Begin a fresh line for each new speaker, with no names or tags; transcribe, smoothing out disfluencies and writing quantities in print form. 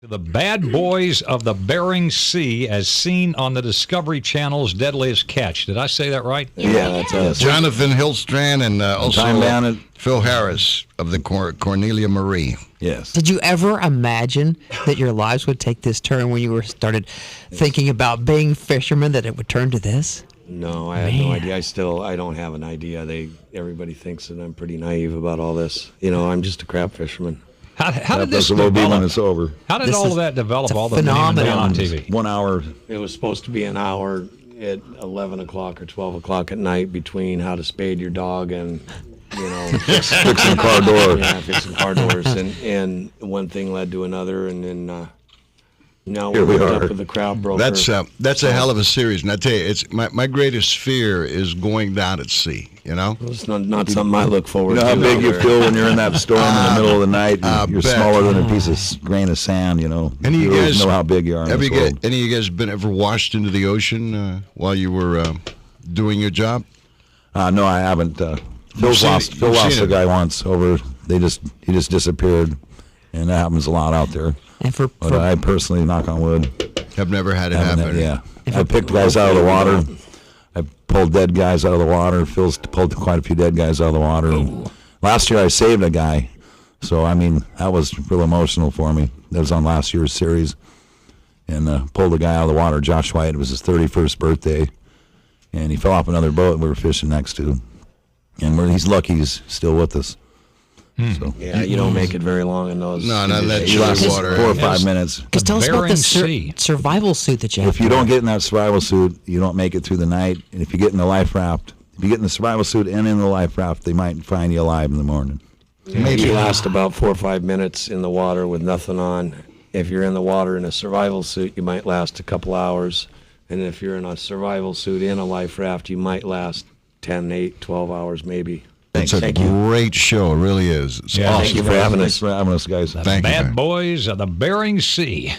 The bad boys of the Bering Sea, as seen on the Discovery Channel's Deadliest Catch. Did I say that right?
Yeah, that's us.
Johnathan Hillstrand and also
Time Bandit.
Phil Harris of the Cornelia Marie.
Yes.
Did you ever imagine that your lives would take this turn when you started thinking about being fishermen, that it would turn to this?
No, I had no idea. I don't have an idea. Everybody thinks that I'm pretty naive about all this. You know, I'm just a crab fisherman.
How did this
will be when
develop?
it's over.
How did all of that develop? All the
phenomenon.
on TV.
1 hour.
It was supposed to be an hour at 11 o'clock or 12 o'clock at night between how to spade your dog and, you know,
Fixing car door.
Yeah, fixing car doors. And one thing led to another, and then now
Here
we're
we
hooked
are.
up with the crowd broker.
That's a hell of a series. And I tell you, it's my greatest fear is going down at sea. You know,
It's not something I look forward
You
to.
know how big you
either.
feel when you're in that storm in the middle of the night? You're
bet.
smaller than a piece of grain of sand, you know.
Any of you
really
guys
know how big you are in this world.
Any of you guys been ever washed into the ocean while you were doing your job?
No, I haven't. Phil
seen
lost
it. You've
a
seen it.
guy once over. He just disappeared, and that happens a lot out there.
And
But I personally, knock on wood,
I've never had it
haven't
happen.
yeah. I picked guys out of the water. I pulled dead guys out of the water. Phil's pulled quite a few dead guys out of the water. And last year I saved a guy, so I mean that was real emotional for me. That was on last year's series, and pulled a guy out of the water. Josh White. It was his 31st birthday, and he fell off another boat we were fishing next to, and he's lucky he's still with us. So
Yeah, you don't make it very long in those.
No, not that
conditions.
chilly
lasts
water.
4 or 5 minutes.
Because tell us about
Bering
the
Sea.
survival suit that you have.
If you don't get in that survival suit, you don't make it through the night. And if you get in the life raft, if you get in the survival suit and in the life raft, they might find you alive in the morning.
Maybe you last about 4 or 5 minutes in the water with nothing on. If you're in the water in a survival suit, you might last a couple hours. And if you're in a survival suit in a life raft, you might last 10, 8, 12 hours maybe.
It's a
Thank you.
great show. It really is. It's
Yeah,
awesome.
Thank you for having us.
Thanks for having us, guys.
Thank you,
Bad
man.
boys of the Bering Sea.